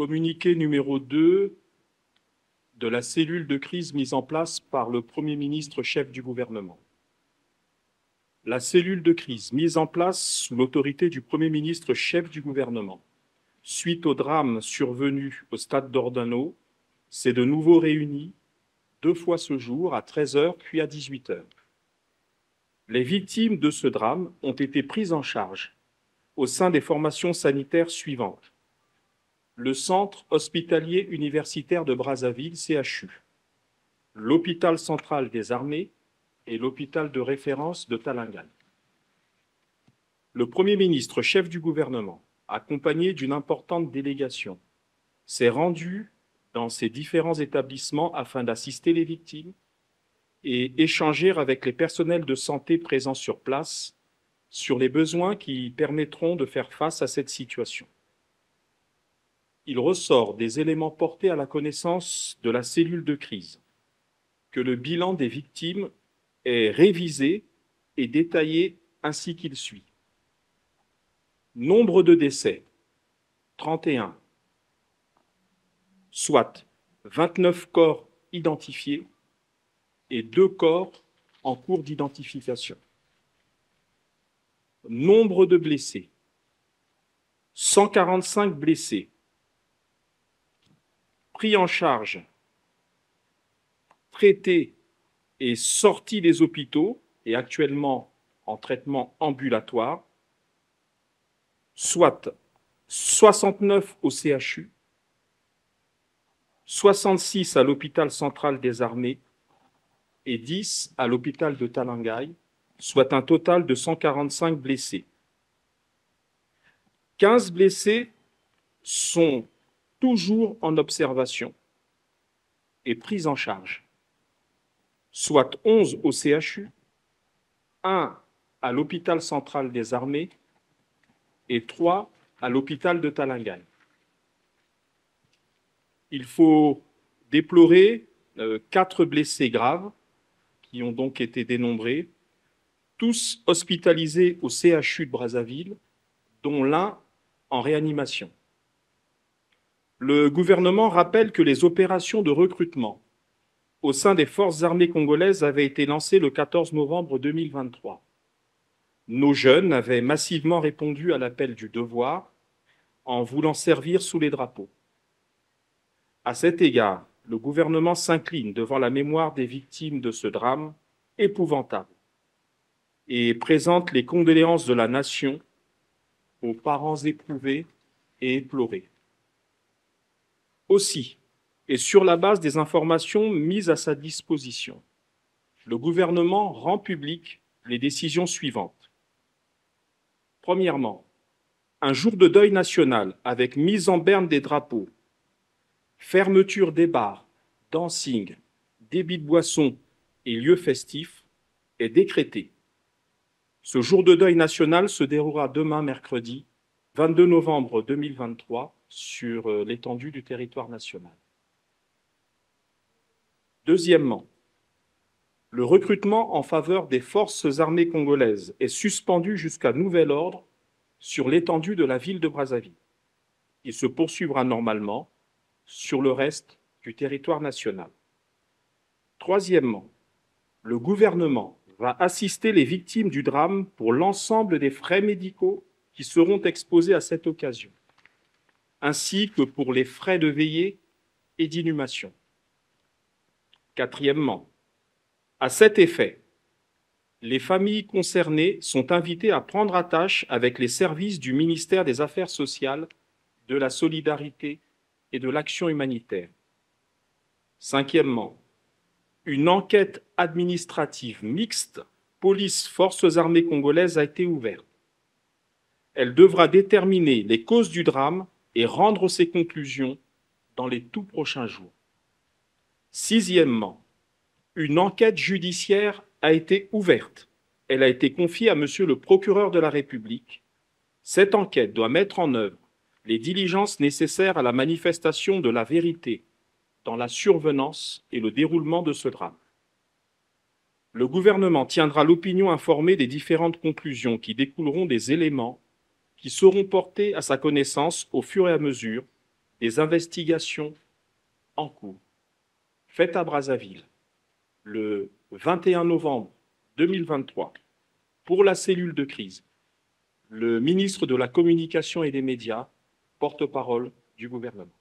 Communiqué numéro 2 de la cellule de crise mise en place par le Premier ministre chef du gouvernement. La cellule de crise mise en place sous l'autorité du Premier ministre chef du gouvernement, suite au drame survenu au stade d'Ornano, s'est de nouveau réunie 2 fois ce jour à 13 h puis à 18 h. Les victimes de ce drame ont été prises en charge au sein des formations sanitaires suivantes: le Centre hospitalier universitaire de Brazzaville, CHU, l'Hôpital central des armées et l'hôpital de référence de Talangan. Le Premier ministre, chef du gouvernement, accompagné d'une importante délégation, s'est rendu dans ces différents établissements afin d'assister les victimes et échanger avec les personnels de santé présents sur place sur les besoins qui permettront de faire face à cette situation. Il ressort des éléments portés à la connaissance de la cellule de crise que le bilan des victimes est révisé et détaillé ainsi qu'il suit. Nombre de décès, 31, soit 29 corps identifiés et 2 corps en cours d'identification. Nombre de blessés, 145 blessés, pris en charge, traités et sortis des hôpitaux et actuellement en traitement ambulatoire, soit 69 au CHU, 66 à l'hôpital central des armées et 10 à l'hôpital de Talangai, soit un total de 145 blessés. 15 blessés sont toujours en observation et pris en charge, soit 11 au CHU, 1 à l'hôpital central des armées et 3 à l'hôpital de Talangai. Il faut déplorer 4 blessés graves qui ont donc été dénombrés, tous hospitalisés au CHU de Brazzaville, dont l'un en réanimation. Le gouvernement rappelle que les opérations de recrutement au sein des forces armées congolaises avaient été lancées le 14 novembre 2023. Nos jeunes avaient massivement répondu à l'appel du devoir en voulant servir sous les drapeaux. À cet égard, le gouvernement s'incline devant la mémoire des victimes de ce drame épouvantable et présente les condoléances de la nation aux parents éprouvés et éplorés. Aussi, et sur la base des informations mises à sa disposition, le gouvernement rend public les décisions suivantes. Premièrement, un jour de deuil national avec mise en berne des drapeaux, fermeture des bars, dancing, débit de boissons et lieux festifs est décrété. Ce jour de deuil national se déroulera demain, mercredi, 22 novembre 2023, sur l'étendue du territoire national. Deuxièmement, le recrutement en faveur des forces armées congolaises est suspendu jusqu'à nouvel ordre sur l'étendue de la ville de Brazzaville. Il se poursuivra normalement sur le reste du territoire national. Troisièmement, le gouvernement va assister les victimes du drame pour l'ensemble des frais médicaux qui seront exposés à cette occasion, ainsi que pour les frais de veillée et d'inhumation. Quatrièmement, à cet effet, les familles concernées sont invitées à prendre attache avec les services du ministère des Affaires sociales, de la solidarité et de l'action humanitaire. Cinquièmement, une enquête administrative mixte police-forces armées congolaises a été ouverte. Elle devra déterminer les causes du drame et rendre ses conclusions dans les tout prochains jours. Sixièmement, une enquête judiciaire a été ouverte. Elle a été confiée à Monsieur le procureur de la République. Cette enquête doit mettre en œuvre les diligences nécessaires à la manifestation de la vérité dans la survenance et le déroulement de ce drame. Le gouvernement tiendra l'opinion informée des différentes conclusions qui découleront des éléments qui seront portés à sa connaissance au fur et à mesure des investigations en cours faites à Brazzaville le 21 novembre 2023 pour la cellule de crise, le ministre de la Communication et des Médias, porte-parole du gouvernement.